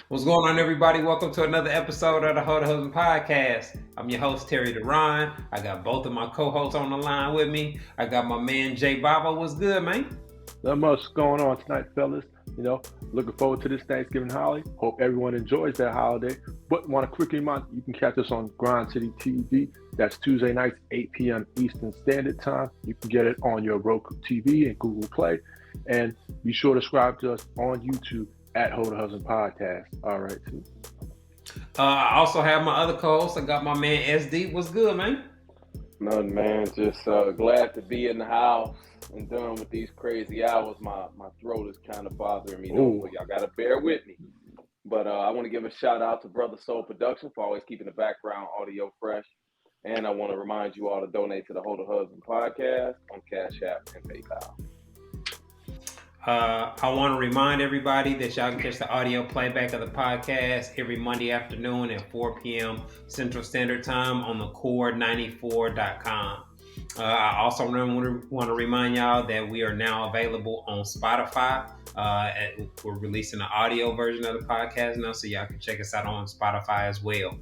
What's going on, everybody? Welcome to another episode of the Husband Podcast. I'm your host, Terry Deron. I got both of my co-hosts on the line with me. I got my man, Jay Baba. What's good, man? Not much going on tonight, fellas. Looking forward to this Thanksgiving holiday. Hope everyone enjoys that holiday. But want to quickly remind you can catch us on Grind City TV. That's Tuesday nights, 8 p.m. Eastern Standard Time. You can get it on your Roku TV and Google Play. And be sure to subscribe to us on YouTube at hoetohusbandpodcast. All right, too. I also have my other co-host. I got my man, SD. What's good, man? Nothing, man. Just glad to be in the house and done with these crazy hours. My throat is kind of bothering me, though, so y'all got to bear with me. But I want to give a shout out to Brother Soul Production for always keeping the background audio fresh. And I want to remind you all to donate to the Hold a Husband podcast on Cash App and PayPal. I want to remind everybody that y'all can catch the audio playback of the podcast every Monday afternoon at 4 p.m. Central Standard Time on the core94.com. I also want to remind y'all that we are now available on Spotify. We're releasing an audio version of the podcast now, so y'all can check us out on Spotify as well.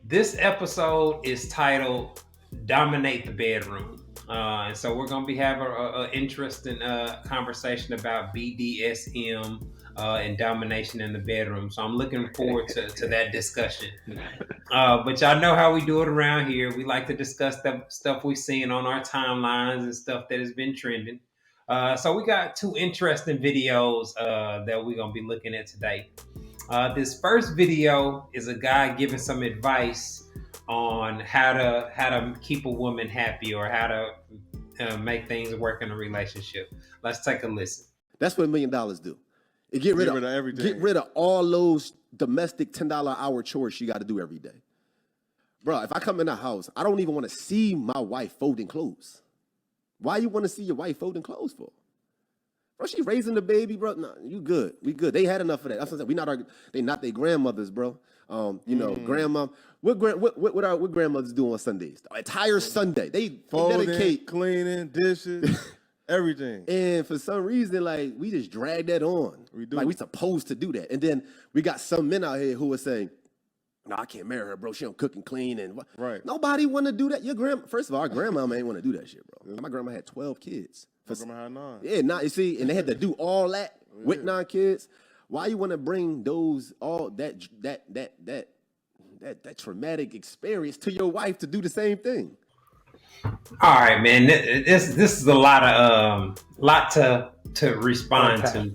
This episode is titled Dominate the Bedroom. And so we're going to be having an interesting conversation about BDSM and domination in the bedroom. So I'm looking forward to that discussion. But y'all know how we do it around here. We like to discuss the stuff we've seen on our timelines and stuff that has been trending. So we got two interesting videos that we're going to be looking at today. This first video is a guy giving some advice on how to keep a woman happy or how to make things work in a relationship. Let's take a listen. That's what $1 million do. It get rid of everything. Get rid of all those domestic $10 an hour chores she got to do every day. Bro, if I come in the house, I don't even want to see my wife folding clothes. Why you want to see your wife folding clothes for? Bro, she raising the baby, bro. No, you good. We good. They had enough of that. That's what I'm saying. They not their grandmothers, bro. Grandma. What grandmothers do on Sundays? The entire Sunday. They folding, dedicate, cleaning, dishes, everything. And for some reason, like, we just drag that on. We do. Like, we supposed to do that. And then we got some men out here who are saying, no, I can't marry her, bro. She don't cook and clean. And right. Nobody want to do that. First of all, our grandma ain't want to do that shit, bro. My grandma had 12 kids. My grandma had 9. Yeah, you see, and they had to do all that with 9 kids. Why you want to bring that traumatic experience to your wife to do the same thing? All right, man. This is a lot to respond to.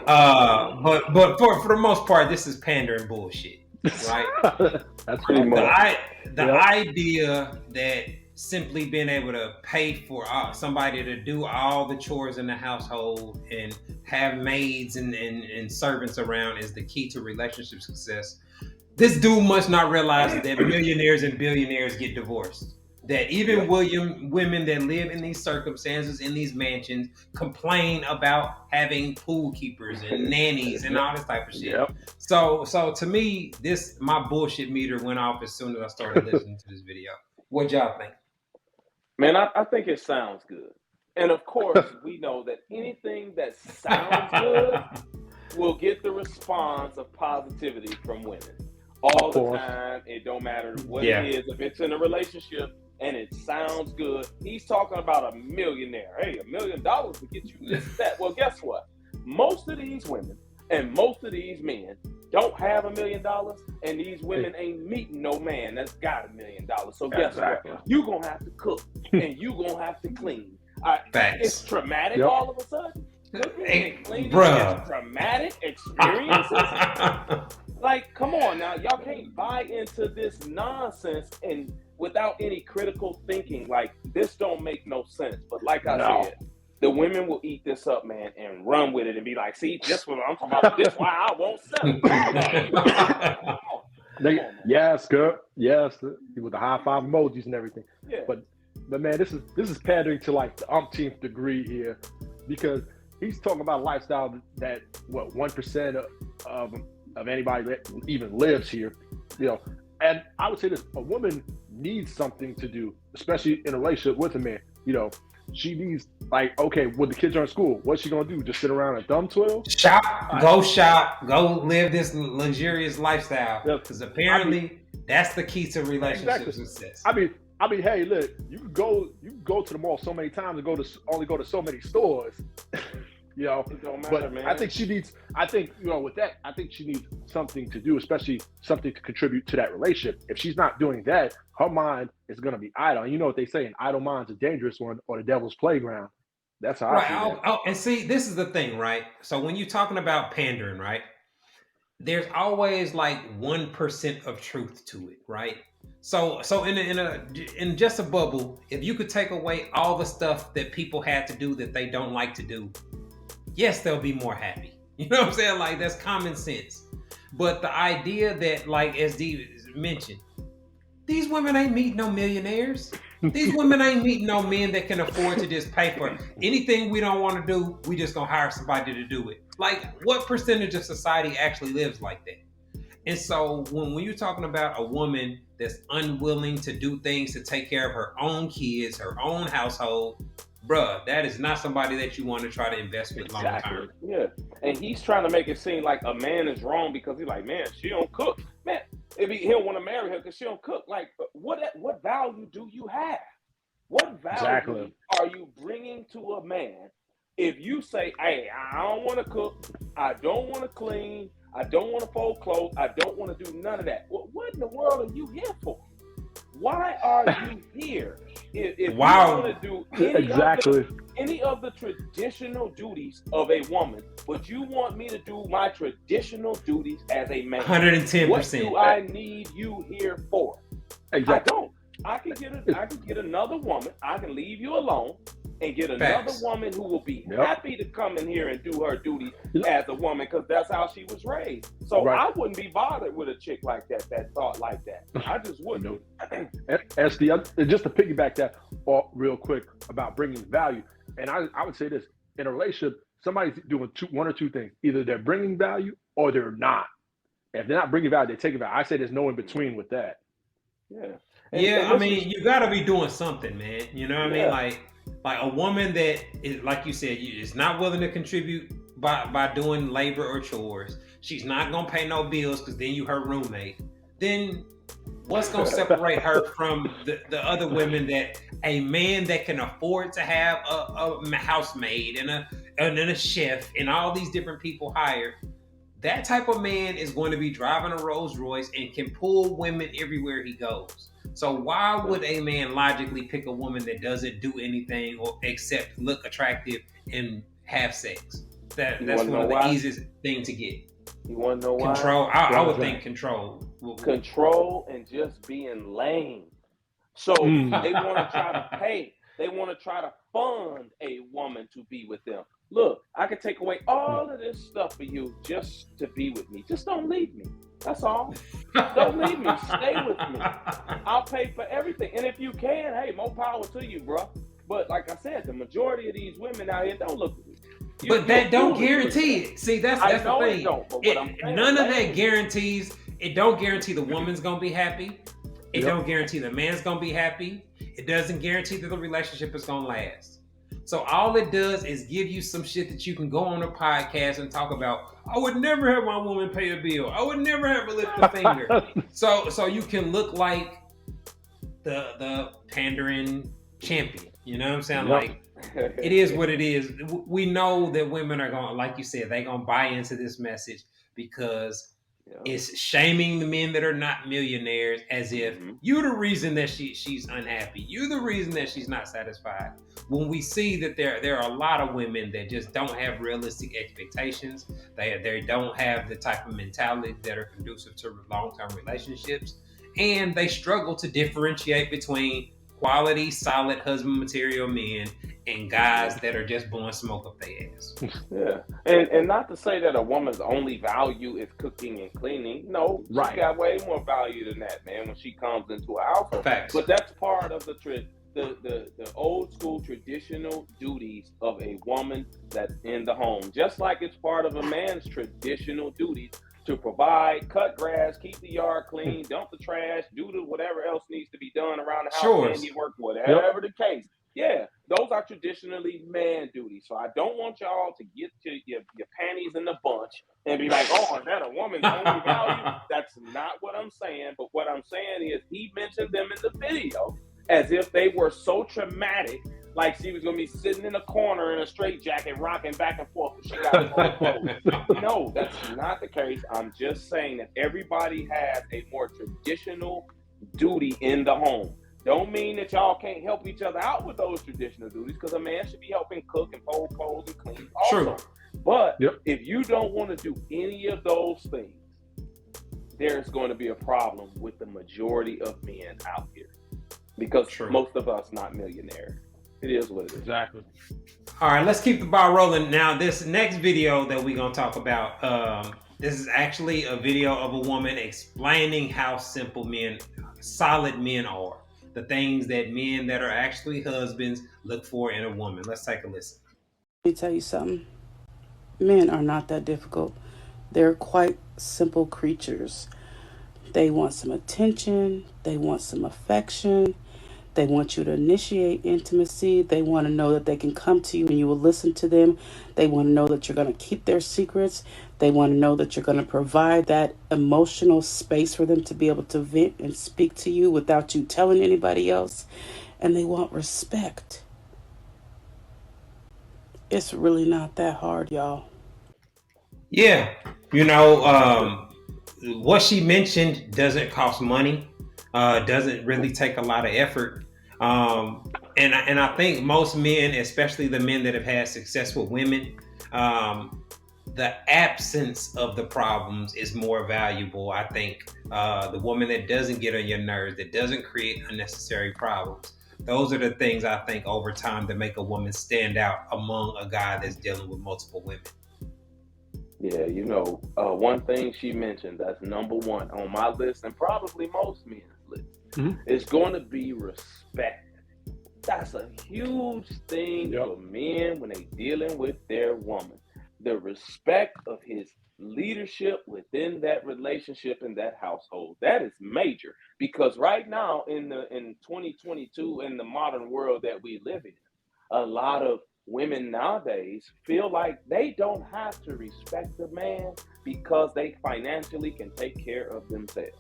But for the most part, this is pandering bullshit, right? That's pretty much the idea that simply being able to pay for somebody to do all the chores in the household and have maids and servants around is the key to relationship success. This dude must not realize that millionaires and billionaires get divorced. That even women that live in these circumstances, in these mansions, complain about having pool keepers and nannies and all this type of shit. Yep. So to me, my bullshit meter went off as soon as I started listening to this video. What y'all think? Man, I think it sounds good. And of course, we know that anything that sounds good will get the response of positivity from women. All the time. It don't matter what it is. If it's in a relationship and it sounds good, he's talking about a millionaire. Hey, $1 million will get you this, that. Well, guess what? Most of these women and most of these men don't have $1 million, and these women ain't meeting no man that's got $1 million. So guess what? You gonna have to cook and you gonna have to clean. It's traumatic all of a sudden. Cooking and cleaning is traumatic experiences. Like, come on now, y'all can't buy into this nonsense and without any critical thinking. Like, this don't make no sense. But like I said, the women will eat this up, man, and run with it and be like, see, this what I'm talking about. This why I won't sell it. Yes, girl. Yes, with the high five emojis and everything. Yeah. But man, this is pandering to like the umpteenth degree here, because he's talking about a lifestyle that 1% of anybody that even lives here, And I would say this: a woman needs something to do, especially in a relationship with a man. she needs, like, okay, when the kids are in school, what's she gonna do? Just sit around and thumb twirl? Shop, go live this luxurious lifestyle. Because apparently that's the key to relationship success. I mean, hey, look, you can go to the mall so many times and only go to so many stores. You know, it don't matter, but man. I think she needs something to do, especially something to contribute to that relationship. If she's not doing that, her mind is going to be idle. And you know what they say, an idle mind's a dangerous one, or the devil's playground. That's how I see it. And see, this is the thing, right? So when you're talking about pandering, right, there's always like 1% of truth to it, right? So in just a bubble, if you could take away all the stuff that people had to do that they don't like to do, yes, they'll be more happy. You know what I'm saying? Like, that's common sense. But the idea that, like, as Dee mentioned, these women ain't meeting no millionaires. These women ain't meeting no men that can afford to just pay for anything we don't want to do. We just gonna hire somebody to do it. Like, what percentage of society actually lives like that? And so when you're talking about a woman that's unwilling to do things to take care of her own kids, her own household, bruh, that is not somebody that you want to try to invest with long term. Yeah. And he's trying to make it seem like a man is wrong because he's like, man, she don't cook. Man, if he don't want to marry her because she don't cook. Like, what value do you have? What value are you bringing to a man if you say, hey, I don't want to cook, I don't want to clean, I don't want to fold clothes, I don't want to do none of that? Well, what in the world are you here for? Why are you here? If you want to do any of the traditional duties of a woman, but you want me to do my traditional duties as a man, 110%. What do I need you here for? Exactly. I don't. I can get another woman. I can leave you alone and get another woman who will be happy to come in here and do her duty as a woman, because that's how she was raised. So I wouldn't be bothered with a chick like that thought like that. I just wouldn't. SD, just to piggyback that real quick about bringing value, and I would say this, in a relationship, somebody's doing one or two things. Either they're bringing value or they're not. If they're not bringing value, they're taking value. I say there's no in between with that. Yeah. I mean, you got to be doing something, man. You know what I mean? Like a woman that is, like you said, is not willing to contribute by doing labor or chores. She's not gonna pay no bills because then you her roommate. Then what's gonna separate her from the other women that a man that can afford to have a housemaid and a chef and all these different people hired? That type of man is going to be driving a Rolls Royce and can pull women everywhere he goes. So why would a man logically pick a woman that doesn't do anything or except look attractive and have sex? That's one of the easiest things to get. You want to know why? Control. I would think control. Control and just being lame. So they want to try to pay. They want to try to fund a woman to be with them. Look, I can take away all of this stuff for you just to be with me. Just don't leave me. That's all. Don't leave me. Stay with me. I'll pay for everything. And if you can, hey, more power to you, bro. But like I said, the majority of these women out here don't look at me. But that don't guarantee it. See, that's the thing. It don't, but what I'm saying, none of that guarantees. It don't guarantee the woman's gonna be happy. It don't guarantee the man's gonna be happy. It doesn't guarantee that the relationship is gonna last. So all it does is give you some shit that you can go on a podcast and talk about. I would never have my woman pay a bill. I would never have her lift a finger. So you can look like the pandering champion. You know what I'm saying? Like, it is what it is. We know that women are going, like you said, they're going to buy into this message because it's shaming the men that are not millionaires as if you're the reason that she's unhappy. You're the reason that she's not satisfied. When we see that there are a lot of women that just don't have realistic expectations. They don't have the type of mentality that are conducive to long-term relationships. And they struggle to differentiate between quality, solid husband material men and guys that are just blowing smoke up their ass. Yeah. And not to say that a woman's only value is cooking and cleaning. No, she's got way more value than that, man, when she comes into a household. Facts. But that's part of the old school traditional duties of a woman that's in the home. Just like it's part of a man's traditional duties to provide, cut grass, keep the yard clean, dump the trash, do whatever else needs to be done around the house, and you work, whatever the case. Yeah, those are traditionally man duty. So I don't want y'all to get to your panties in the bunch and be like, oh, is that a woman's only value? That's not what I'm saying. But what I'm saying is he mentioned them in the video as if they were so traumatic, like she was going to be sitting in a corner in a straitjacket rocking back and forth when she got cold clothes. No, that's not the case. I'm just saying that everybody has a more traditional duty in the home. Don't mean that y'all can't help each other out with those traditional duties, because a man should be helping cook and fold clothes and clean also. True. But if you don't want to do any of those things, there's going to be a problem with the majority of men out here, because most of us not millionaires. It is what it is. Exactly. All right, let's keep the ball rolling. Now, this next video that we're going to talk about, this is actually a video of a woman explaining how simple men, solid men are. The things that men that are actually husbands look for in a woman. Let's take a listen. Let me tell you something. Men are not that difficult. They're quite simple creatures. They want some attention. They want some affection. They want you to initiate intimacy. They want to know that they can come to you and you will listen to them. They want to know that you're going to keep their secrets. They want to know that you're going to provide that emotional space for them to be able to vent and speak to you without you telling anybody else. And they want respect. It's really not that hard, y'all. Yeah. You know, what she mentioned doesn't cost money. Doesn't really take a lot of effort. And I think most men, especially the men that have had success with women, the absence of the problems is more valuable. I think the woman that doesn't get on your nerves, that doesn't create unnecessary problems, those are the things I think over time that make a woman stand out among a guy that's dealing with multiple women. Yeah, you know, one thing she mentioned that's number one on my list, and probably most men's list, is going to be respect. That's a huge thing for men when they're dealing with their woman. The respect of his leadership within that relationship in that household. That is major, because right now in 2022, in the modern world that we live in, a lot of women nowadays feel like they don't have to respect the man because they financially can take care of themselves.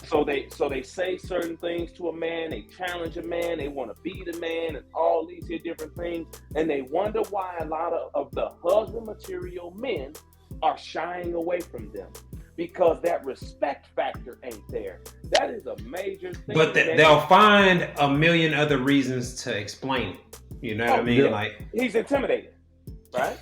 So they say certain things to a man, they challenge a man, they want to be the man, and all these here different things, and they wonder why a lot of the husband material men are shying away from them, because that respect factor ain't there. That is a major thing. But they'll find a million other reasons to explain it. You know what I mean? Like, he's intimidated, right?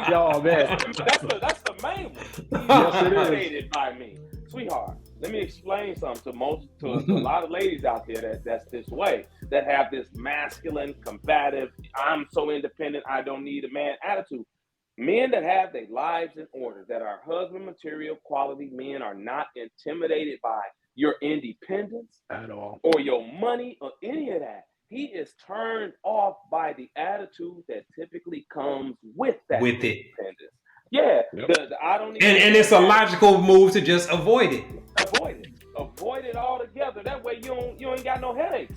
Yo, man. That's the main one. He's intimidated by me. Sweetheart, let me explain something to a lot of ladies out there that's this way, that have this masculine, combative, I'm so independent, I don't need a man attitude. Men that have their lives in order, that are husband material quality men, are not intimidated by your independence at all, or your money or any of that. He is turned off by the attitude that typically comes with that independence. Yeah, I don't. And it's a logical move to just avoid it. Avoid it altogether. That way you ain't got no headaches.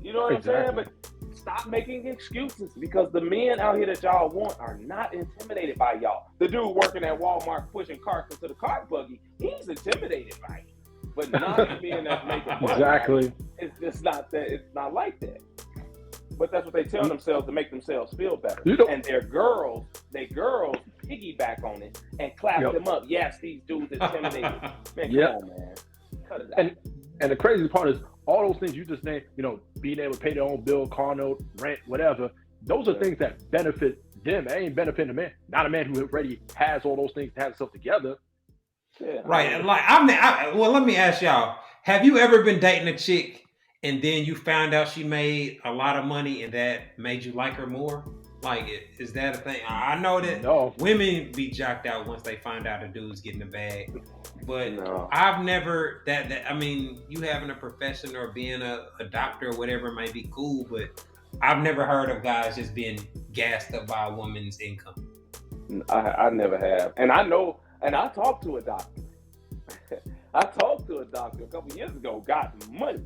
You know what I'm saying? But stop making excuses, because the men out here that y'all want are not intimidated by y'all. The dude working at Walmart pushing carts into the cart buggy, he's intimidated by it. But not the men that's making money. Exactly. It's just not that. It's not like that. But that's what they tell themselves to make themselves feel better. And their girls piggyback on it and clap them up. Yes, these dudes intimidated. Man, come on, man. Cut it out. And the crazy part is, all those things you just named, you know, being able to pay their own bill, car note, rent, whatever, those are things that benefit them. They ain't benefiting the man. Not a man who already has all those things to have himself together. Yeah. Right. Like, well, let me ask y'all, have you ever been dating a chick and then you found out she made a lot of money and that made you like her more? Like, is that a thing? I know that women be jacked out once they find out a dude's getting a bag, but I've never I mean, you having a profession or being a doctor or whatever might be cool, but I've never heard of guys just being gassed up by a woman's income. I never have. And I know, and I talked to a doctor. I talked to a doctor a couple years ago, got money.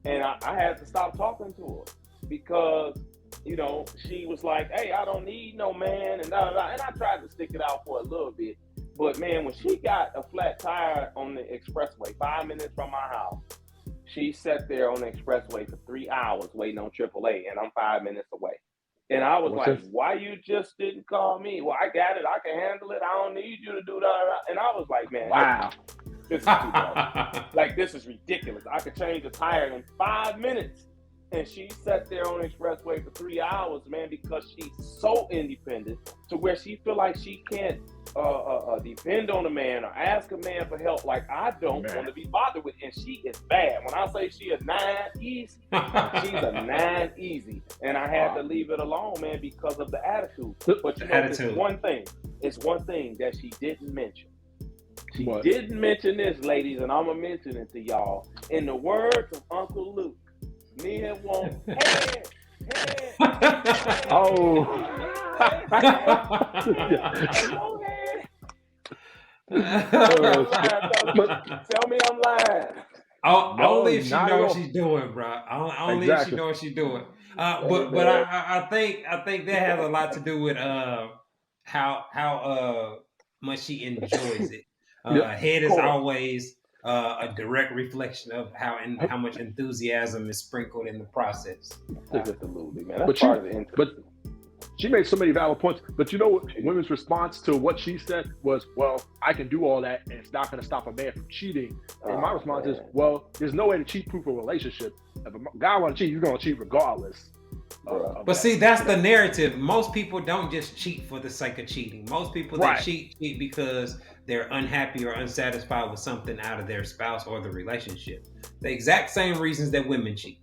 And I had to stop talking to her, because you know, she was like, hey, I don't need no man, and da, da, da. And I tried to stick it out for a little bit. But man, when she got a flat tire on the expressway, 5 minutes from my house, she sat there on the expressway for 3 hours waiting on AAA, and I'm 5 minutes away. And I was like, why you just didn't call me? Well, I got it. I can handle it. I don't need you to do that. And I was like, man, wow. This is too much. Like, this is ridiculous. I could change a tire in 5 minutes. And she sat there on the expressway for 3 hours, man, because she's so independent to where she feel like she can't depend on a man or ask a man for help. Like, I don't want to be bothered with. And she is bad. When I say she is 9 easy, she's a 9 easy. And I had to leave it alone, man, because of the attitude. But you know, it's one thing that she didn't mention. She didn't mention this, ladies, and I'm going to mention it to y'all. In the words of Uncle Luke, men want head. Oh. Tell me I'm lying. Only if she knows what she's doing, bro. Only if she knows what she's doing. But I think that has a lot to do with how much she enjoys it. Head is always a direct reflection of how much enthusiasm is sprinkled in the process. Absolutely, man. That's part of the but she made so many valid points. But you know what? Women's response to what she said was, well, I can do all that and it's not going to stop a man from cheating. And my response is, well, there's no way to cheat-proof a relationship. If a guy want to cheat, he's going to cheat regardless. But see, that's the narrative. Most people don't just cheat for the sake of cheating. Most people that cheat because they're unhappy or unsatisfied with something out of their spouse or the relationship. The exact same reasons that women cheat.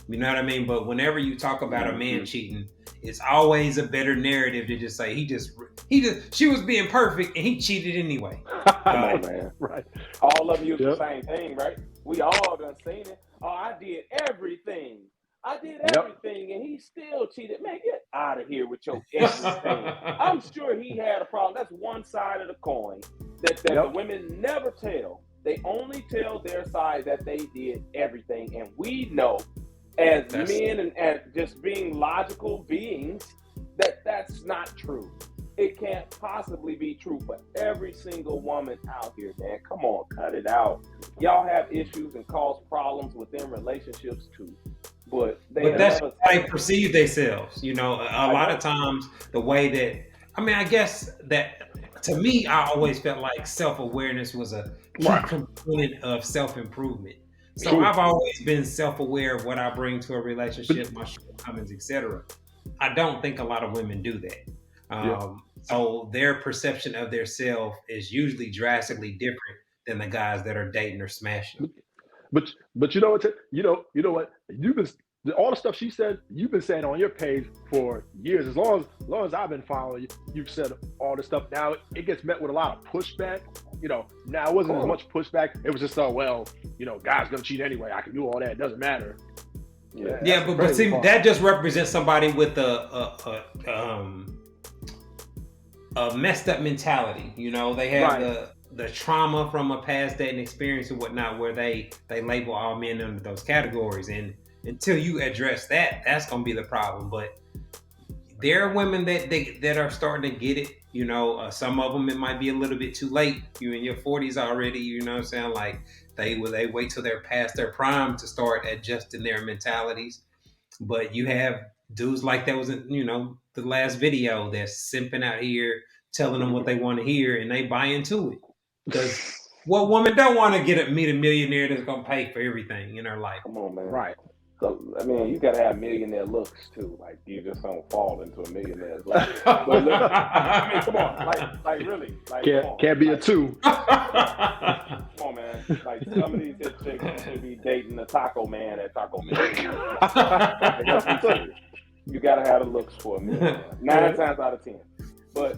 You know what I mean? But whenever you talk about a man cheating, it's always a better narrative to just say she was being perfect and he cheated anyway. Man. Right. All of you the same thing, right? We all done seen it. Oh, I did everything. And he still cheated. Man, get out of here with your everything. I'm sure he had a problem. That's one side of the coin that the women never tell. They only tell their side that they did everything. And we know as men and as just being logical beings that that's not true. It can't possibly be true for every single woman out here, man. Come on, cut it out. Y'all have issues and cause problems within relationships too. But that's how they perceive themselves. You know, a lot of times the way that, I guess that to me, I always felt like self-awareness was a key component of self-improvement. So I've always been self-aware of what I bring to a relationship, my shortcomings, etc. I don't think a lot of women do that. So their perception of their self is usually drastically different than the guys that are dating or smashing. But you know what? You know what? You've been all the stuff she said. You've been saying on your page for years. As long as I've been following you, you've said all this stuff. Now it gets met with a lot of pushback. You know, now it wasn't as much pushback. It was just guys gonna cheat anyway. I can do all that. It doesn't matter. But see, that just represents somebody with a messed up mentality. You know, they have the trauma from a past dating experience and whatnot, where they label all men under those categories. And until you address that, that's gonna be the problem. But there are women that are starting to get it. You know, some of them, it might be a little bit too late. You're in your 40s already. You know what I'm saying? Like they wait till they're past their prime to start adjusting their mentalities. But you have dudes like that was in, the last video that's simping out here, telling them what they want to hear, and they buy into it. Because what woman don't want to meet a millionaire that's gonna pay for everything in her life? Come on, man. Right. So, you gotta have millionaire looks too. Like, you just don't fall into a millionaire's life. But look, come on, like really, like can't be a two. Come on, man. Like, some of these hit chicks should be dating a taco man at Taco Bell. You gotta have the looks for a millionaire. 9 times out of 10. But,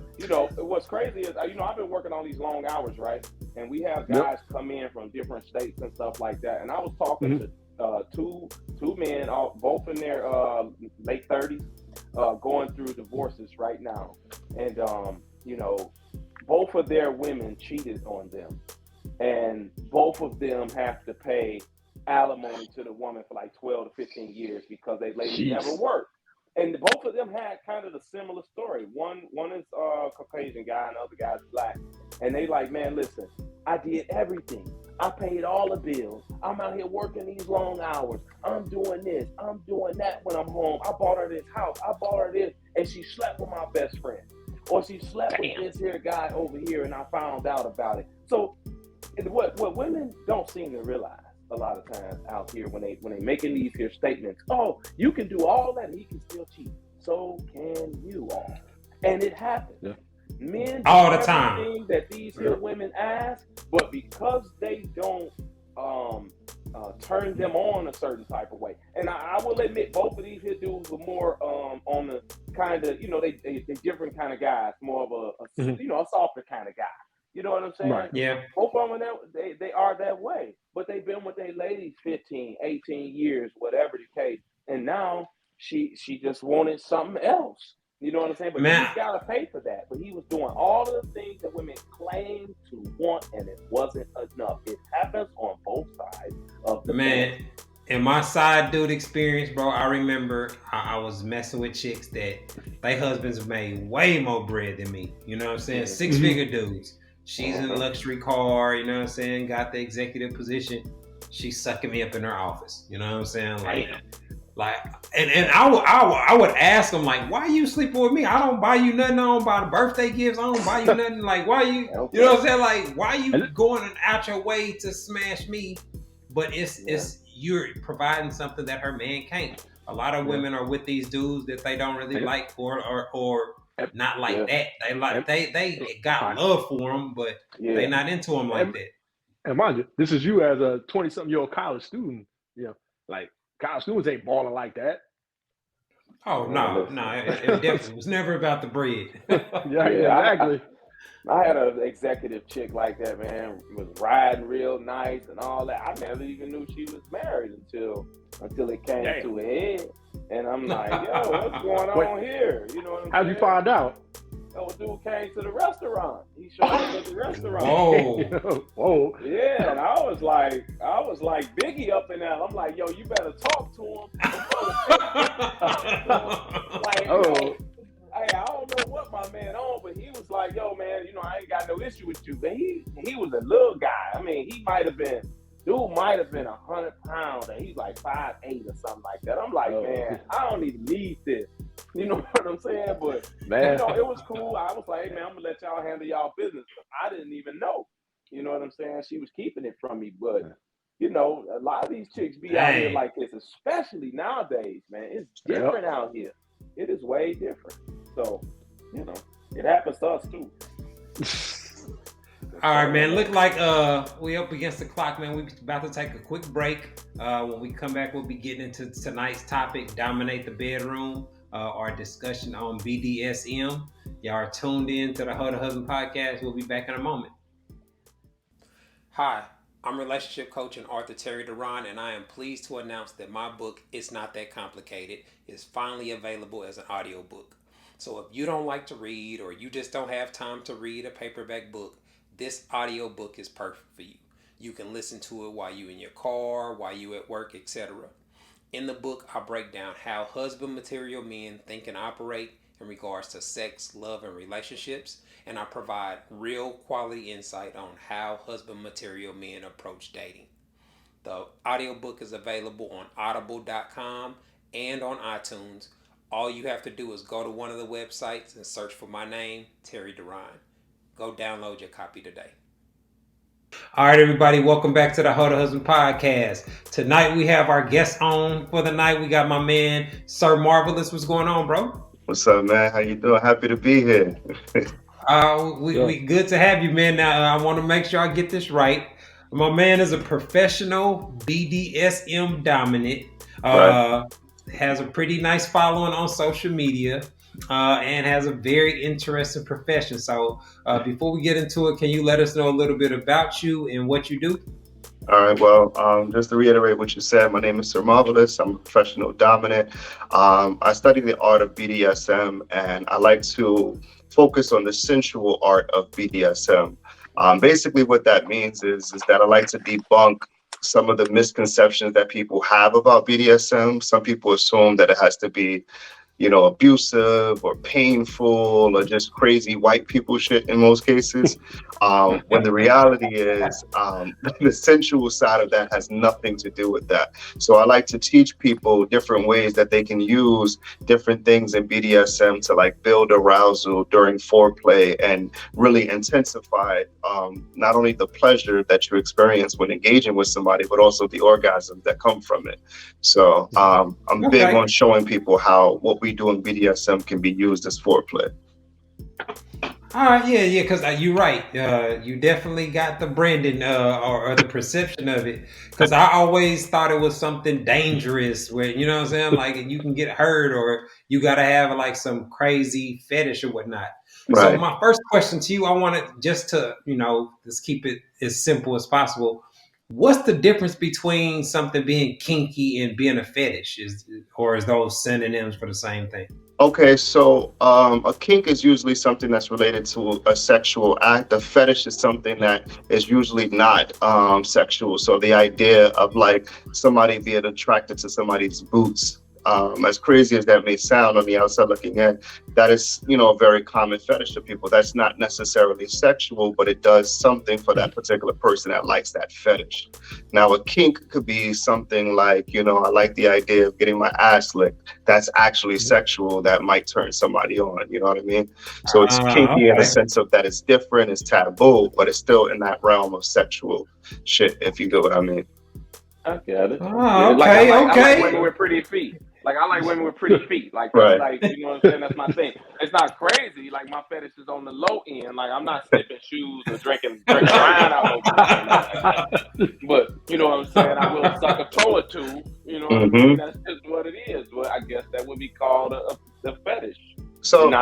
what's crazy is, I've been working on these long hours, right? And we have guys come in from different states and stuff like that. And I was talking to two men, both in their late 30s, going through divorces right now. And, both of their women cheated on them. And both of them have to pay alimony to the woman for like 12 to 15 years because they ladies never worked. And both of them had kind of a similar story. One is Caucasian guy, and the other guy's black. And they like, man, listen, I did everything. I paid all the bills. I'm out here working these long hours. I'm doing this. I'm doing that when I'm home. I bought her this house. I bought her this. And she slept with my best friend. Or she slept with this here guy over here, and I found out about it. So what women don't seem to realize a lot of times out here when they making these here statements, oh, you can do all that and he can still cheat. So can you all. And it happens. Yeah. Men do all the time everything that these here women ask, but because they don't turn them on a certain type of way. And I will admit both of these here dudes were more on the kind of, they different kind of guys, more of a a softer kind of guy. You know what I'm saying? Right. Yeah. Both of them, they are that way. But they've been with their ladies 15, 18 years, whatever the case. And now she just wanted something else. You know what I'm saying? But he's got to pay for that. But he was doing all of the things that women claim to want, and it wasn't enough. It happens on both sides of the man. In my side dude experience, bro, I remember I was messing with chicks that their husbands made way more bread than me. You know what I'm saying? 6-figure dudes. She's in a luxury car, you know what I'm saying? Got the executive position. She's sucking me up in her office. You know what I'm saying? And I would ask them, like, why are you sleeping with me? I don't buy you nothing. I don't buy the birthday gifts. I don't buy you nothing. Like, why you, you know what I'm saying? Like, why are you going out your way to smash me? But it's you're providing something that her man can't. A lot of women are with these dudes that they don't really like or not like that. They like they got love for them, but they not into them like that. And mind you, this is you as a 20-something-year-old college student. Like college students ain't balling like that. Oh no, it definitely was never about the bread. Exactly. I had an executive chick like that, man. Was riding real nice and all that. I never even knew she was married until it came to a head. And I'm like, yo, what's going on here? You know what I'm saying? How'd you find out? Oh, dude came to the restaurant. He showed up at the restaurant. Whoa. Yeah, and I was like Biggie up in there. I'm like, yo, you better talk to him. Hey, I don't know what my man on, but he was like, yo, man, I ain't got no issue with you. But he was a little guy. I mean, dude might have been 100 pounds, and he's like 5'8" or something like that. I'm like, man, I don't even need this. You know what I'm saying? But man, it was cool. I was like, hey, man, I'm gonna let y'all handle y'all business. I didn't even know. You know what I'm saying? She was keeping it from me, but a lot of these chicks be out here like this, especially nowadays, man. It's different out here. It is way different. So, it happens to us too. All right, man. Look like we up against the clock, man. We're about to take a quick break. When we come back, we'll be getting into tonight's topic, Dominate the Bedroom, our discussion on BDSM. Y'all are tuned in to the Ho to Husband podcast. We'll be back in a moment. Hi, I'm relationship coach and author Terry Duran, and I am pleased to announce that my book, It's Not That Complicated, is finally available as an audiobook. So if you don't like to read or you just don't have time to read a paperback book, this audiobook is perfect for you. You can listen to it while you're in your car, while you're at work, etc. In the book, I break down how husband material men think and operate in regards to sex, love, and relationships, and I provide real quality insight on how husband material men approach dating. The audiobook is available on audible.com and on iTunes. All you have to do is go to one of the websites and search for my name, Terry Duran. Go download your copy today. All right, everybody, welcome back to the Ho to Husband podcast. Tonight we have our guest on for the night. We got my man, Sir Marvelous. What's going on, bro? What's up, man? How you doing? Happy to be here. We good to have you, man. Now, I want to make sure I get this right. My man is a professional BDSM dominant. Right. Has a pretty nice following on social media, and has a very interesting profession. So before we get into it, can you let us know a little bit about you and what you do? All right. Well, just to reiterate what you said, my name is Sir Marvelous. I'm a professional dominant. I study the art of BDSM, and I like to focus on the sensual art of BDSM. Basically, what that means is that I like to debunk some of the misconceptions that people have about BDSM. Some people assume that it has to be abusive or painful or just crazy white people shit in most cases. When the reality is, the sensual side of that has nothing to do with that. So I like to teach people different ways that they can use different things in BDSM to like build arousal during foreplay and really intensify not only the pleasure that you experience when engaging with somebody, but also the orgasms that come from it. So I'm big on showing people how what we do in BDSM can be used as foreplay. All right, yeah, because you're right. You definitely got the branding or the perception of it. Because I always thought it was something dangerous, where you know what I'm saying, like you can get hurt or you got to have like some crazy fetish or whatnot. Right. So my first question to you, I wanted just to just keep it as simple as possible. What's the difference between something being kinky and being a fetish? Is those synonyms for the same thing? Okay, so a kink is usually something that's related to a sexual act. A fetish is something that is usually not sexual. So the idea of like somebody being attracted to somebody's boots, as crazy as that may sound on the outside looking in, that is, a very common fetish to people. That's not necessarily sexual, but it does something for that particular person that likes that fetish. Now, a kink could be something like, I like the idea of getting my ass licked. That's actually sexual. That might turn somebody on. You know what I mean? So it's kinky in the sense of that it's different, it's taboo, but it's still in that realm of sexual shit, if you get what I mean. I get it. Oh, okay. I like women with pretty feet. Like, I like women with pretty feet. Like, right. Like, you know what I'm saying? That's my thing. It's not crazy. Like, my fetish is on the low end. Like, I'm not sniffing shoes or drinking wine out of But, you know what I'm saying? I will suck a toe or two. You know what I mean? That's just what it is. But I guess that would be called a fetish. So,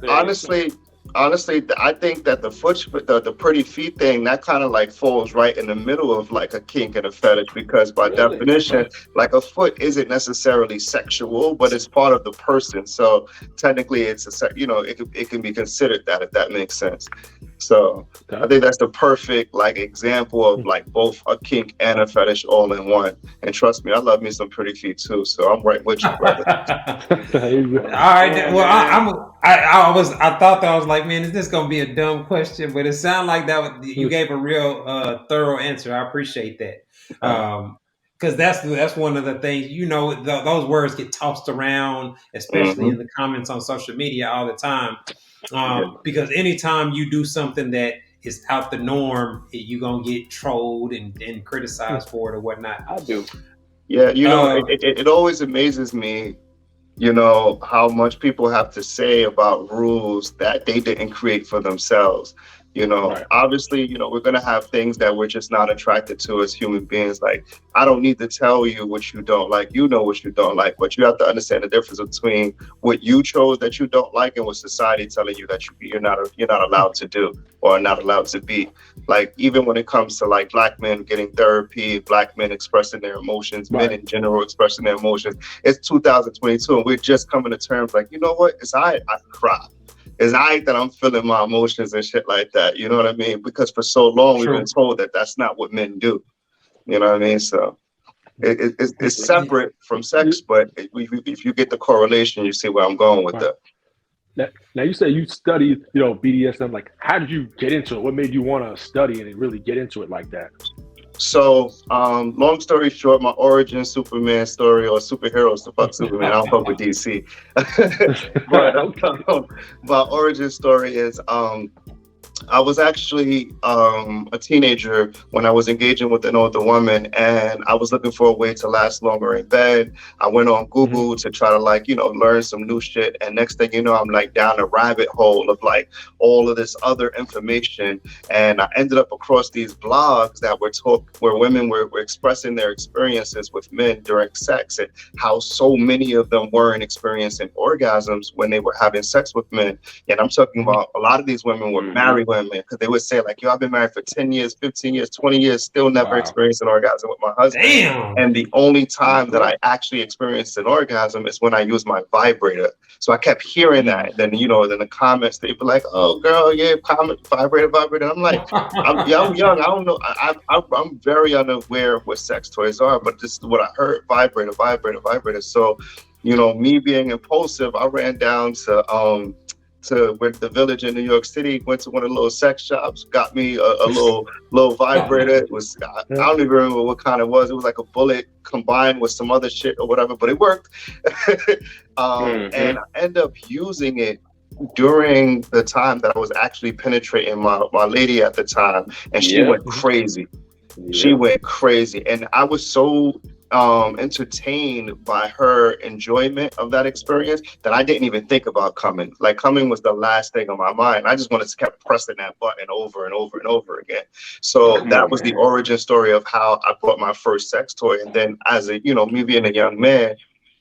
honestly, I think that the pretty feet thing, that kind of like falls right in the middle of like a kink and a fetish, because by definition, like a foot isn't necessarily sexual, but it's part of the person. So technically it's it can be considered that, if that makes sense. So I think that's the perfect like example of like both a kink and a fetish all in one. And trust me, I love me some pretty feet too. So I'm right with you, brother. All right. Well, I thought that I was like, man, is this gonna be a dumb question? But it sounded like you gave a real thorough answer. I appreciate that. Because that's one of the things, those words get tossed around, especially in the comments on social media all the time. Because anytime you do something that is out the norm, you're gonna get trolled and criticized for it or whatnot. I do. Yeah, it always amazes me, how much people have to say about rules that they didn't create for themselves. Right. Obviously, we're going to have things that we're just not attracted to as human beings. Like, I don't need to tell you what you don't like. You know what you don't like, but you have to understand the difference between what you chose that you don't like and what society telling you that you're not allowed to do or not allowed to be. Like, even when it comes to like black men getting therapy, black men expressing their emotions, men in general expressing their emotions. It's 2022 and we're just coming to terms like, you know what? It's all right. I can cry. It's all right that I'm feeling my emotions and shit like that. You know what I mean? Because for so long we've been told that that's not what men do. You know what I mean? So it's separate from sex, but if you get the correlation, you see where I'm going with that. Now you say you studied, BDSM. Like, how did you get into it? What made you want to study it and really get into it like that? So, long story short, my origin Superman story, or superheroes to fuck Superman. I don't fuck with DC. But my origin story is I was actually a teenager when I was engaging with an older woman, and I was looking for a way to last longer in bed. I went on Google to try to learn some new shit. And next thing you know, I'm like down a rabbit hole of like all of this other information. And I ended up across these blogs that where women were expressing their experiences with men during sex, and how so many of them weren't experiencing orgasms when they were having sex with men. And I'm talking about a lot of these women were married women, because they would say like, I've been married for 10 years, 15 years, 20 years, still never experienced an orgasm with my husband. Damn. And the only time that I actually experienced an orgasm is when I used my vibrator. So I kept hearing that. Then, then the comments, they'd be like, oh girl, yeah, comment, vibrator. And I'm like, I'm young. I don't know. I'm very unaware of what sex toys are, but this is what I heard, vibrator. So me being impulsive, I ran down to where the Village in New York City, went to one of the little sex shops, got me a little vibrator. It was I don't even remember what kind it was. It was like a bullet combined with some other shit or whatever, but it worked. And I ended up using it during the time that I was actually penetrating my lady at the time, and she went crazy. She went crazy, and I was so entertained by her enjoyment of that experience that I didn't even think about coming. Like, coming was the last thing on my mind. I just wanted to keep pressing that button over and over and over again. So that was the origin story of how I bought my first sex toy. And then, as a me being a young man,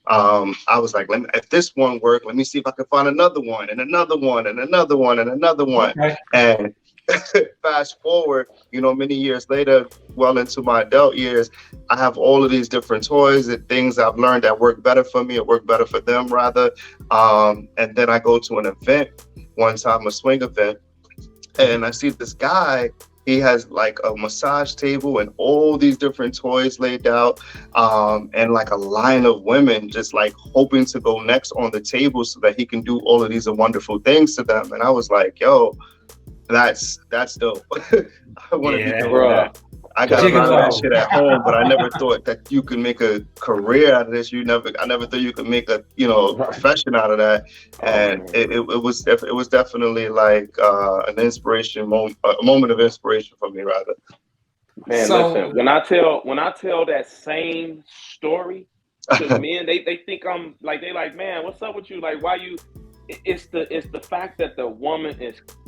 I was like, if this one worked, let me see if I can find another one and another one and another one and another one. And fast forward, many years later, well into my adult years, I have all of these different toys and things I've learned that work better for me or work better for them, rather. And then I go to an event one time, a swing event, and I see this guy. He has like a massage table and all these different toys laid out, and like a line of women just like hoping to go next on the table so that he can do all of these wonderful things to them. And I was like, yo, that's dope. I want to be doing that. I got a lot of that shit at home, but I never thought that you could make a career out of this. I never thought you could make a profession out of that. And it was definitely like an inspiration moment, a moment of inspiration for me, rather. Man, listen, when I tell that same story to men, they think I'm like, they like, man, what's up with you? Like, why you? It's the fact that the woman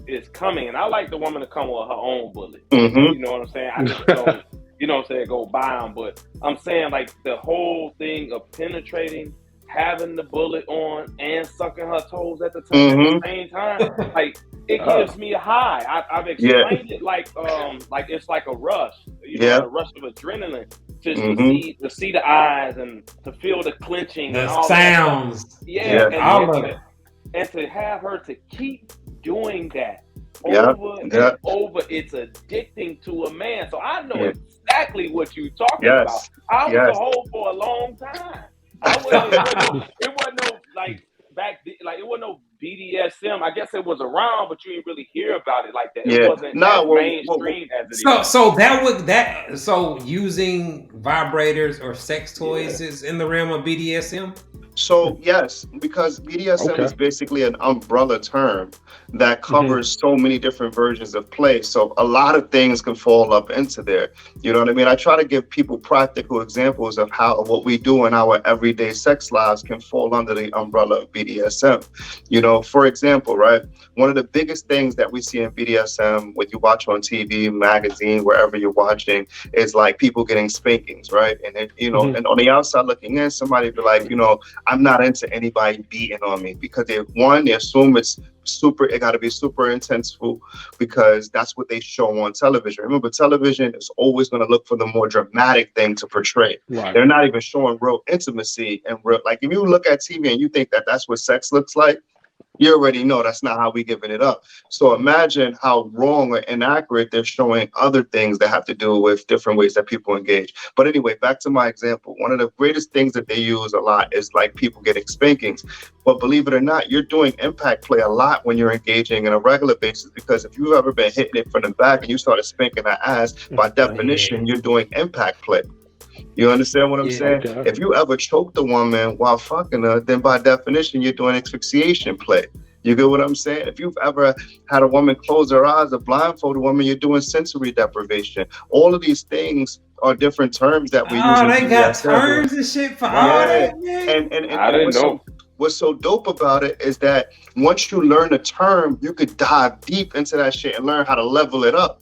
is coming, and I like the woman to come with her own bullet. You know what I'm saying? I just don't, go buy them. But I'm saying, like, the whole thing of penetrating, having the bullet on, and sucking her toes at the same time, like, it gives me a high. I've explained it like it's like a rush, a rush of adrenaline. Just to see the eyes and to feel the clenching, the and all sounds, and to have her to keep doing that over and over, it's addicting to a man. So I know exactly what you're talking about. I was a hoe for a long time. It wasn't no like back then, like it wasn't no BDSM. I guess it was around, but you didn't really hear about it like that. It wasn't as mainstream as it is. So using vibrators or sex toys is in the realm of BDSM? So yes, because BDSM is basically an umbrella term that covers so many different versions of play. So a lot of things can fall up into there. You know what I mean? I try to give people practical examples of how what we do in our everyday sex lives can fall under the umbrella of BDSM. For example, right? One of the biggest things that we see in BDSM, when you watch on TV, magazine, wherever you're watching, is like people getting spankings, right? And then, and on the outside looking in, somebody be like, I'm not into anybody beating on me, because they assume it got to be super intenseful because that's what they show on television. Remember, television is always going to look for the more dramatic thing to portray. They're not even showing real intimacy and real, like, if you look at TV and you think that that's what sex looks like, you already know that's not how we giving it up. So imagine how wrong or inaccurate they're showing other things that have to do with different ways that people engage. But anyway, back to my example. One of the greatest things that they use a lot is like people getting spankings. But believe it or not, you're doing impact play a lot when you're engaging on a regular basis, because if you've ever been hitting it from the back and you started spanking that ass, by definition, you're doing impact play. You understand what I'm saying? Okay. If you ever choked a woman while fucking her, then by definition, you're doing asphyxiation play. You get what I'm saying? If you've ever had a woman close her eyes or blindfold a woman, you're doing sensory deprivation. All of these things are different terms that we use. Oh, they got terms and shit for all that, man. And I didn't know. What's so dope about it is that once you learn a term, you could dive deep into that shit and learn how to level it up.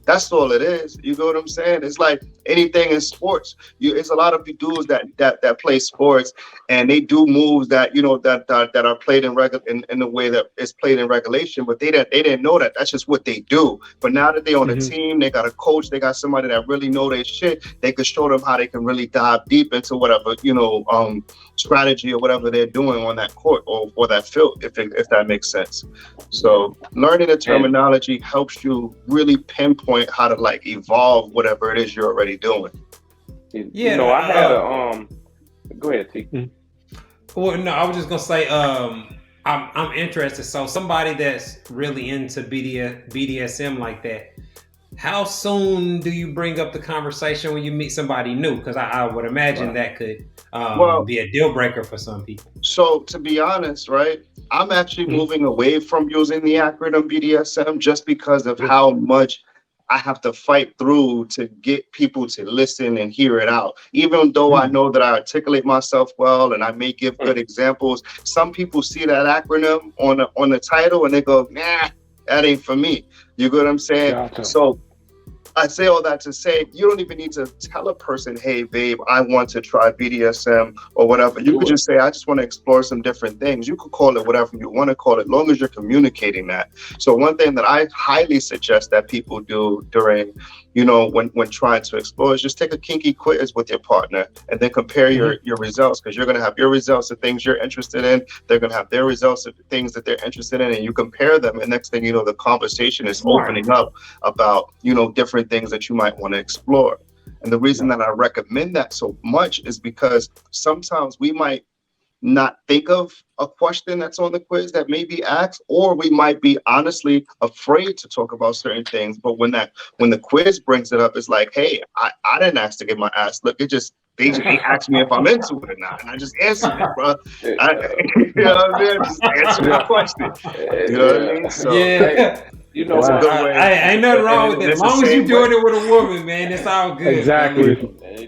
That's all it is. You know what I'm saying? It's like anything in sports. It's a lot of dudes that play sports, and they do moves that that are played in the way that it's played in regulation. But they didn't know that. That's just what they do. But now that they're on a team, they got a coach, they got somebody that really know their shit. They can show them how they can really dive deep into whatever strategy or whatever they're doing on that court or that field, if that makes sense. So learning the terminology helps you really pinpoint how to like evolve whatever it is you're already doing. I had a go ahead, T. Well, no, I was just gonna say, I'm interested. So somebody that's really into BDSM like that, how soon do you bring up the conversation when you meet somebody new? Because I would imagine that could Well, be a deal breaker for some people. so to be honest, right, I'm actually moving away from using the acronym BDSM just because of how much I have to fight through to get people to listen and hear it out. Even though I know that I articulate myself well and I may give good examples, some people see that acronym on the title and they go, nah, that ain't for me. You get what I'm saying? Gotcha. So I say all that to say you don't even need to tell a person, hey, babe, I want to try BDSM or whatever. You could just say, I just want to explore some different things. You could call it whatever you want to call it, as long as you're communicating that. So one thing that I highly suggest that people do during, when trying to explore is just take a kinky quiz with your partner and then compare your results, because you're going to have your results of things you're interested in. They're going to have their results of things that they're interested in, and you compare them. And next thing you know, the conversation is opening up about, different things that you might want to explore. And the reason that I recommend that so much is because sometimes we might not think of a question that's on the quiz that may be asked, or we might be honestly afraid to talk about certain things. But when the quiz brings it up, it's like, hey, I didn't ask to get my ass look. They asked me if I'm into it or not, and I just answered it, bro. You know what I'm saying? Just answer the question. You know what I mean? So It's a good way. Ain't nothing wrong with it. As long as you're doing it with a woman, man, it's all good. Exactly.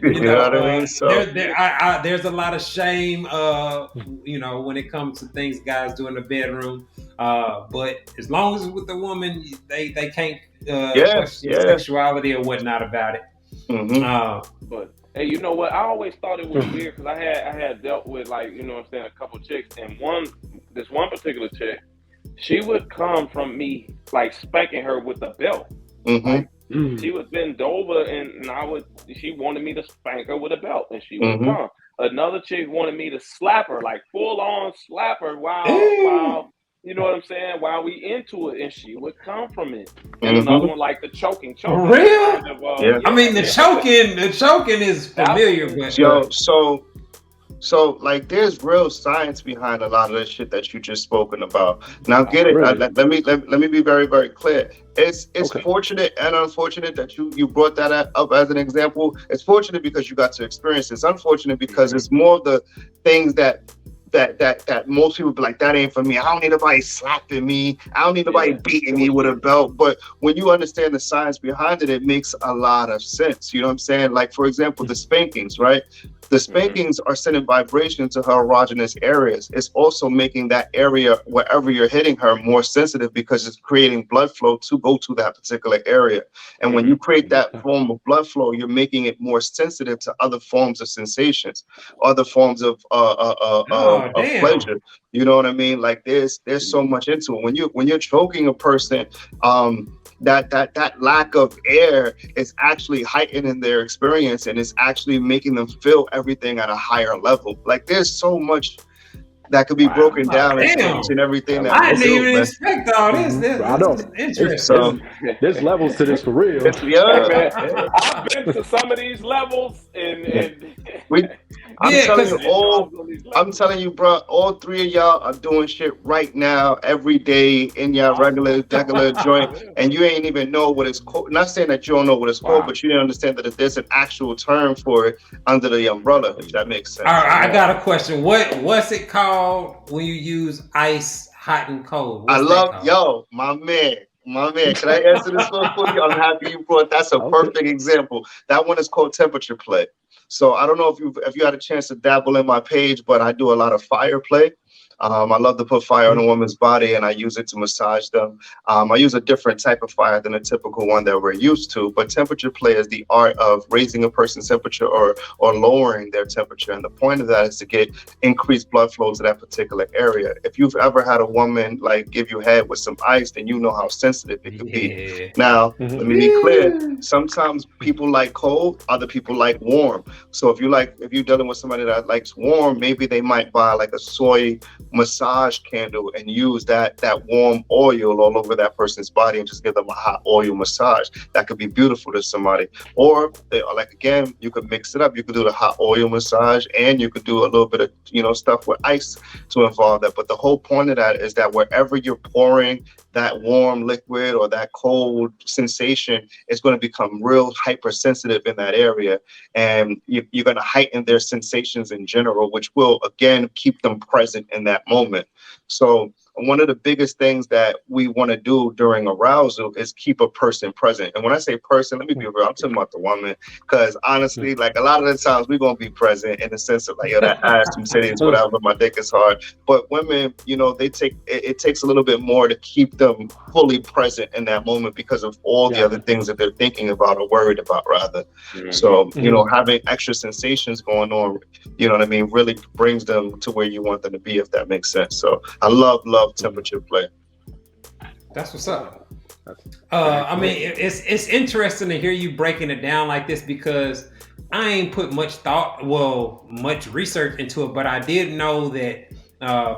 You know what I mean? So there's a lot of shame, when it comes to things guys do in the bedroom. But as long as it's with the woman, they can't question sexuality or whatnot about it. But hey, you know what? I always thought it was weird because I had dealt with, like, a couple chicks, and this one particular chick, she would come from me like spanking her with a belt. Like, she would bend over and she wanted me to spank her with a belt, and she would come. Another chick wanted me to slap her, like full on slap her while you know what I'm saying, while we into it, and she would come from it. And another one like the choking. For real? Kind of, I mean, the choking is familiar, but So like, there's real science behind a lot of the shit that you just spoken about. Now, get it? Really? Let me be very, very clear. It's fortunate and unfortunate that you brought that up as an example. It's fortunate because you got to experience it. It's unfortunate because it's more of the things that most people be like, that ain't for me. I don't need nobody slapping me. I don't need nobody beating me with a belt. But when you understand the science behind it, it makes a lot of sense. You know what I'm saying? Like, for example, the spankings, right? The spankings are sending vibration to her erogenous areas. It's also making that area, wherever you're hitting her, more sensitive because it's creating blood flow to go to that particular area. And when you create that form of blood flow, you're making it more sensitive to other forms of sensations, other forms of pleasure. You know what I mean? Like, there's so much into it. When you're choking a person, that lack of air is actually heightening their experience, and it's actually making them feel everything at a higher level. Like, there's so much that could be broken down into each and everything. I didn't even expect all this. This is interesting. There's levels to this for real. I've been to some of these levels, and I'm telling you, bro, all three of y'all are doing shit right now, every day, in your regular joint, and you ain't even know what it's called. Not saying that you don't know what it's called, but you didn't understand that there's an actual term for it under the umbrella, if that makes sense. All right, I got a question. What's it called when you use ice, hot, and cold? My man, can I answer this one for you? I'm happy you brought. That's a perfect example. That one is called temperature play. So I don't know if you had a chance to dabble in my page, but I do a lot of fire play. I love to put fire on a woman's body, and I use it to massage them. I use a different type of fire than a typical one that we're used to, but temperature play is the art of raising a person's temperature or lowering their temperature. And the point of that is to get increased blood flow to that particular area. If you've ever had a woman like give you head with some ice, then you know how sensitive it can be. Now, let me be clear. Sometimes people like cold, other people like warm. So if you're dealing with somebody that likes warm, maybe they might buy like a soy massage candle and use that warm oil all over that person's body and just give them a hot oil massage. That could be beautiful to somebody. Or like, again, you could mix it up. You could do the hot oil massage, and you could do a little bit of, stuff with ice to involve that. But the whole point of that is that wherever you're pouring that warm liquid or that cold sensation, is going to become real hypersensitive in that area, and you're going to heighten their sensations in general, which will again keep them present in that moment. So one of the biggest things that we want to do during arousal is keep a person present. And when I say person, let me be real, I'm talking about the woman, because honestly, like, a lot of the times we're going to be present in the sense of like, yo, that ass, some titties, whatever, my dick is hard. But women, it takes a little bit more to keep them fully present in that moment because of all the other things that they're thinking about or worried about, rather. So, having extra sensations going on, really brings them to where you want them to be, if that makes sense. So I love temperature play. That's what's up. I mean, it's interesting to hear you breaking it down like this, because I ain't put much research into it, but I did know that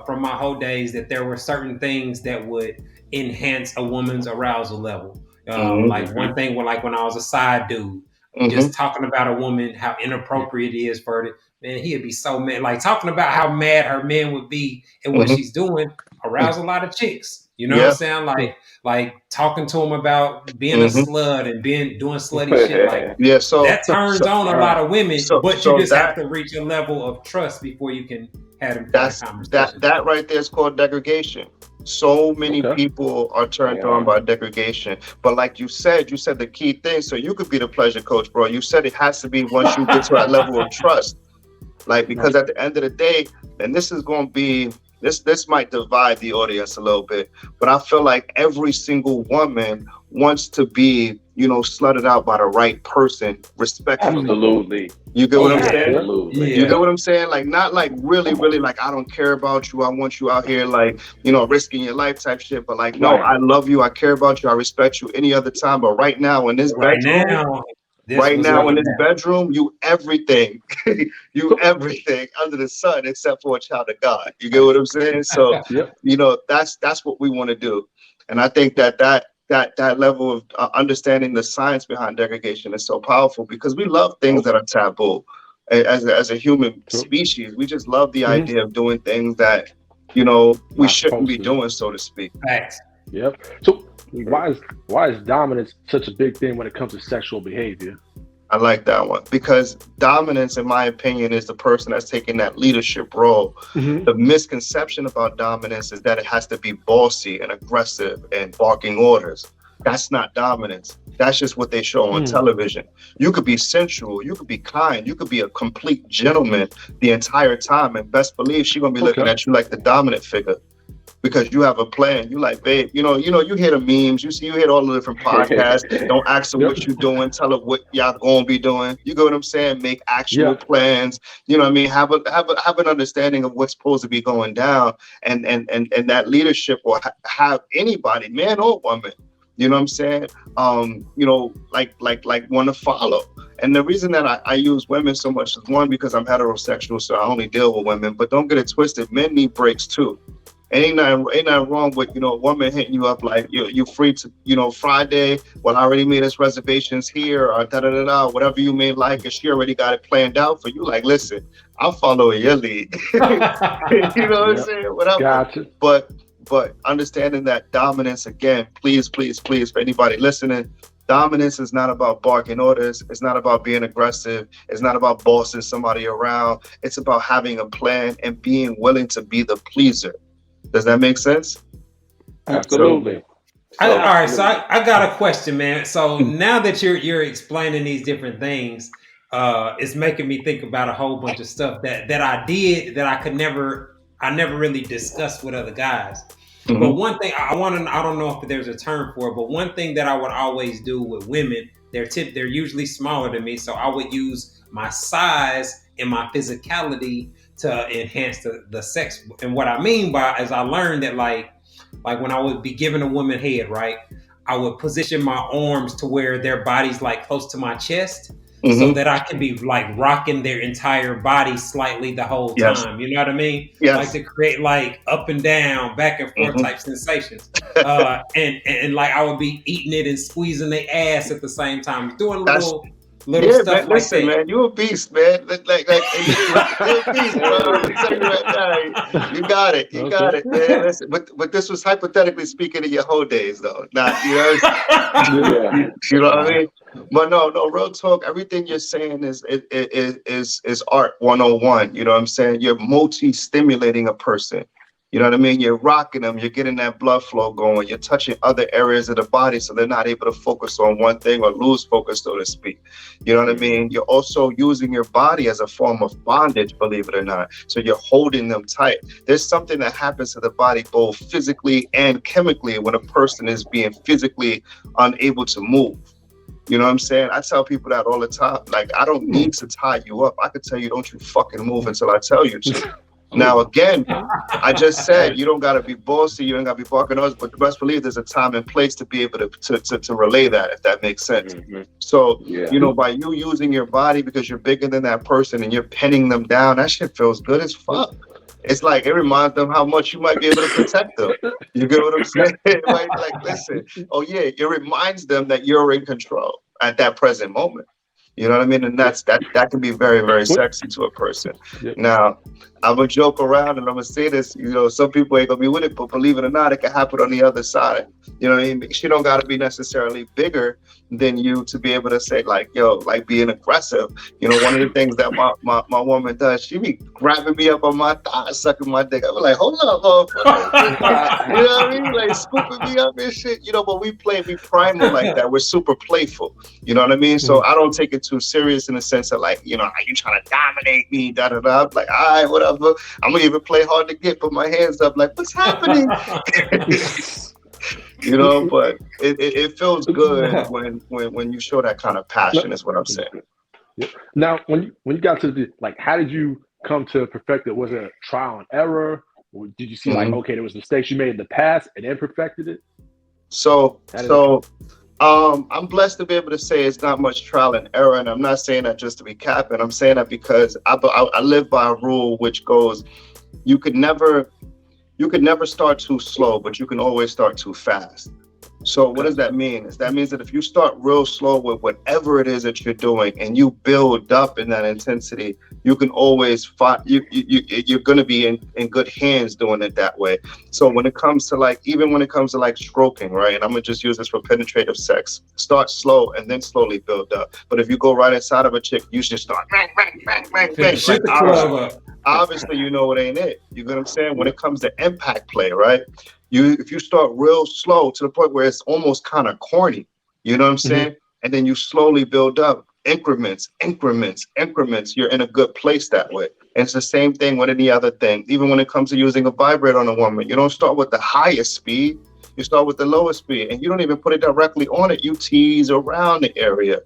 from my whole days that there were certain things that would enhance a woman's arousal level. Like one thing, like when I was a side dude, just talking about a woman, how inappropriate it is for her. Man, he'd be so mad. Like talking about how mad her man would be at what she's doing arouse a lot of chicks. You know what I'm saying? Like talking to him about being a slut and doing slutty shit. Like so that turns on a lot of women, but you just have to reach a level of trust before you can have them kind of conversations. That right there is called degradation. So many people are turned on by degradation. But like you said the key thing. So you could be the pleasure coach, bro. You said it has to be once you get to that level of trust. Like, because at the end of the day, and this is going to be, this might divide the audience a little bit, but I feel like every single woman wants to be, slutted out by the right person, respectfully. Absolutely. You get what I'm saying? Absolutely. You get what I'm saying? Like, not like really, like, I don't care about you. I want you out here, like, risking your life type shit. But like, no, I love you. I care about you. I respect you any other time. But right now in this bedroom, in this bedroom, you everything. You everything under the sun except for a child of God. You get what I'm saying? So, that's what we want to do. And I think that level of understanding the science behind degradation is so powerful, because we love things that are taboo. As a human species, we just love the idea of doing things that, we shouldn't be doing, so to speak. Facts. Yep. So why is dominance such a big thing when it comes to sexual behavior? I like that one, because dominance, in my opinion, is the person that's taking that leadership role. The misconception about dominance is that it has to be bossy and aggressive and barking orders. That's not dominance. That's just what they show on television. You could be sensual, you could be kind, you could be a complete gentleman the entire time, and best believe she's gonna be looking at you like the dominant figure, because you have a plan. You like, babe, you hear the memes, you hear all the different podcasts. Don't ask her what you doing, tell her what y'all gonna be doing. You get what I'm saying? Make actual plans. You know what I mean? Have an understanding of what's supposed to be going down, and that leadership will have anybody, man or woman. You know what I'm saying? Like want to follow. And the reason that I use women so much is, one, because I'm heterosexual, so I only deal with women. But don't get it twisted, men need breaks too. Ain't nothing wrong with, a woman hitting you up like, you're free to, Friday, well, I already made us reservations here, or whatever you may like, and she already got it planned out for you. Like, listen, I'll follow your lead. You know what I'm saying? Whatever. Gotcha. But understanding that dominance, again, please, for anybody listening, dominance is not about barking orders. It's not about being aggressive. It's not about bossing somebody around. It's about having a plan and being willing to be the pleaser. Does that make sense? Absolutely. All right, so I got a question, man. So now that you're explaining these different things, it's making me think about a whole bunch of stuff that I did that I never really discussed with other guys. But one thing I don't know if there's a term for it, but one thing that I would always do with women, they're usually smaller than me, so I would use my size and my physicality to enhance the sex. And what I mean by is I learned that like when I would be giving a woman head, right, I would position my arms to where their body's like close to my chest. so that I can be like rocking their entire body slightly the whole time. You know what I mean? Like to create like up and down, back and forth type sensations. And like I would be eating it and squeezing their ass at the same time, doing little stuff man, like listen, that. man, you a beast, man. Like you're a beast, bro. I'm telling you right now, you got it, man. Listen, but this was hypothetically speaking of your whole days, though. Not you know what I mean. But no, real talk. Everything you're saying is art 101. You know what I'm saying? You're multi-stimulating a person. You know what I mean? You're rocking them. You're getting that blood flow going. You're touching other areas of the body so they're not able to focus on one thing or lose focus, so to speak. You know what I mean? You're also using your body as a form of bondage, believe it or not. So you're holding them tight. There's something that happens to the body both physically and chemically when a person is being physically unable to move. You know what I'm saying? I tell people that all the time. Like, I don't need to tie you up. I could tell you, don't you fucking move until I tell you to. Now, again, I just said you don't got to be bossy, you don't got to be barking orders, but best believe there's a time and place to be able to relay that, if that makes sense. So, you know, by you using your body because you're bigger than that person and you're pinning them down, that shit feels good as fuck. It's like it reminds them how much you might be able to protect them. You get what I'm saying? Right? Like, listen, it reminds them that you're in control at that present moment. You know what I mean? And that can be very, very sexy to a person. Now, I'm gonna joke around and I'm gonna say this, you know, some people ain't gonna be with it, but believe it or not, it can happen on the other side. You know what I mean? She don't gotta be necessarily bigger than you to be able to say like, yo, like being aggressive. You know, one of the things that my woman does, she be grabbing me up on my thigh, sucking my dick. I'm like, hold up, motherfucker. You know what I mean? Like scooping me up and shit. You know, but we primal like that. We're super playful. You know what I mean? So I don't take it too serious in the sense of like, you know, are you trying to dominate me? Da da da. I'm like, all right, whatever. I'm gonna even play hard to get, put my hands up, like, what's happening? You know, but it feels good when you show that kind of passion. Is what I'm saying. Now, when you got to the like, how did you come to perfect it? Was it a trial and error, or did you see like, okay, there was mistakes you made in the past and then perfected it? I'm blessed to be able to say it's not much trial and error, and I'm not saying that just to be capping. I'm saying that because I live by a rule which goes, you could never start too slow, but you can always start too fast. So what does that mean? That means that if you start real slow with whatever it is that you're doing and you build up in that intensity, you can always find you're going to be in good hands doing it that way. So when it comes to like stroking, right? And I'm going to just use this for penetrative sex. Start slow and then slowly build up. But if you go right inside of a chick, you just start bang, bang, bang, bang, bang. Like, obviously, you know it ain't it. You get what I'm saying? When it comes to impact play, right? If you start real slow to the point where it's almost kind of corny, you know what I'm saying? And then you slowly build up increments, you're in a good place that way. And it's the same thing with any other thing. Even when it comes to using a vibrator on a woman, you don't start with the highest speed, you start with the lowest speed, and you don't even put it directly on it. You tease around the area.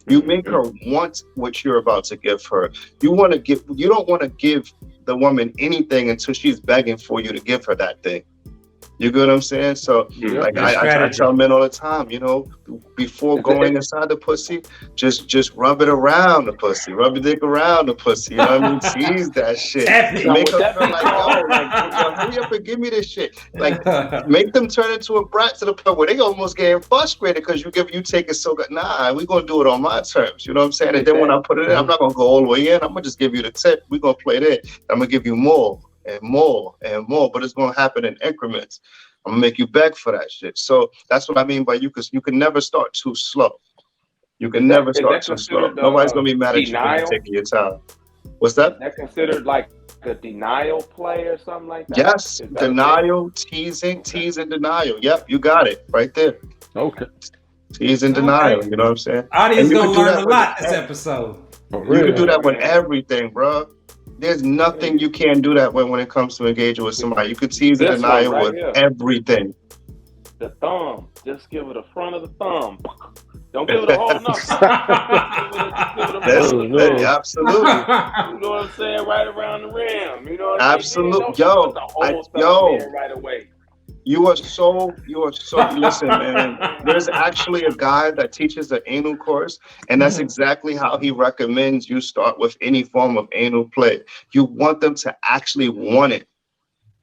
You make her want what you're about to give her. You don't want to give the woman anything until she's begging for you to give her that thing. You get what I'm saying? So like I tell men all the time, you know, before going inside the pussy, just rub it around the pussy, rub your dick around the pussy. You know what I mean? Tease that shit. Make them feel like, hurry up and give me this shit. Like make them turn into a brat to the point where they almost getting frustrated because you take it so good. Nah, we're gonna do it on my terms. You know what I'm saying? And then when I put it in, I'm not gonna go all the way in. I'm gonna just give you the tip. We're gonna play there. I'm gonna give you more and more and more, but it's gonna happen in increments. I'm gonna make you beg for that shit. So that's what I mean by you can never start too slow. You can never start too slow. Nobody's gonna be mad at you for taking your time. What's that? Is that considered like a denial play or something like that? Yes, denial, teasing, denial. Yep, you got it right there. Okay. Tease and denial, you know what I'm saying? Audience gonna learn a lot this episode. You can do that with everything, bro. There's nothing you can't do that when it comes to engaging with somebody. You could tease and denial with everything. The thumb. Just give it the front of the thumb. Don't give it a whole enough. Absolutely. You know what I'm saying? Right around the rim. You know what absolutely. I mean? Right away. You are so listen, man. There's actually a guy that teaches the anal course, and that's exactly how he recommends you start with any form of anal play. You want them to actually want it.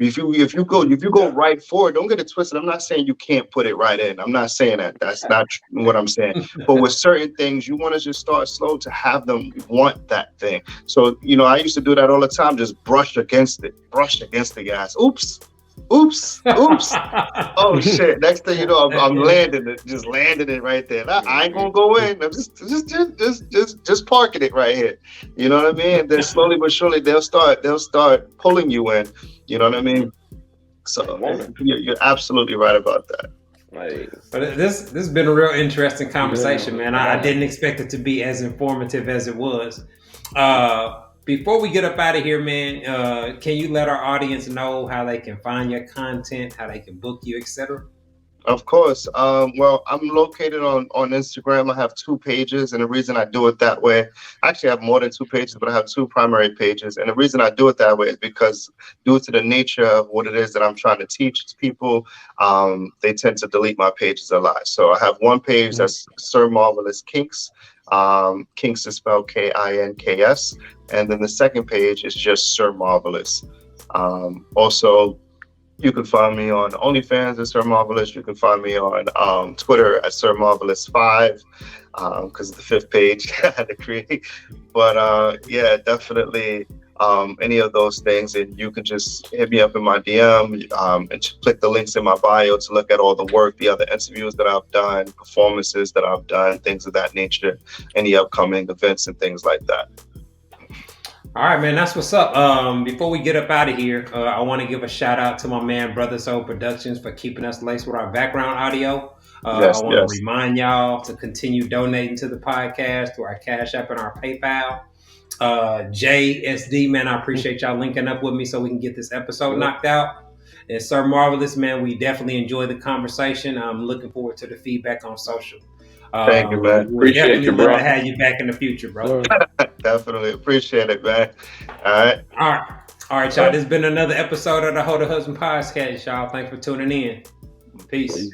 If you go right forward, don't get it twisted. I'm not saying you can't put it right in. I'm not saying that. That's not what I'm saying. But with certain things, you want to just start slow to have them want that thing. So, I used to do that all the time. Just brush against the gas. Oops. Oh shit. Next thing you know, I'm landing it, just landing it right there. I ain't gonna go in. I'm just parking it right here. You know what I mean? Then slowly but surely they'll start pulling you in. You know what I mean? So you're absolutely right about that. Right. But this has been a real interesting conversation, man. I didn't expect it to be as informative as it was. Before we get up out of here, man, can you let our audience know how they can find your content, how they can book you, etc.? Of course. Well, I'm located on Instagram. I have 2 pages, and the reason I do it that way, actually I have more than 2 pages, but I have 2 primary pages. And the reason I do it that way is because due to the nature of what it is that I'm trying to teach people, they tend to delete my pages a lot. So I have one page that's Sir Marvelous Kinks. Kinks is spelled Kinks. And then the second page is just Sir Marvelous. Also, you can find me on OnlyFans at Sir Marvelous. You can find me on Twitter at Sir Marvelous5, because of the 5th page I had to create. But yeah, definitely any of those things. And you can just hit me up in my DM and click the links in my bio to look at all the work, the other interviews that I've done, performances that I've done, things of that nature, any upcoming events and things like that. All right, man, that's what's up. Before we get up out of here, I want to give a shout out to my man, Brother Soul Productions, for keeping us laced with our background audio. I want to remind y'all to continue donating to the podcast through our Cash App and our PayPal. JSD, man, I appreciate y'all linking up with me so we can get this episode knocked out. And Sir Marvelous, man, we definitely enjoyed the conversation. I'm looking forward to the feedback on social. Thank you, man. Appreciate you, bro. Love to have you back in the future, bro. Definitely appreciate it, man. All right, y'all. This has been another episode of the Hold a Husband Podcast, y'all. Thanks for tuning in. Peace.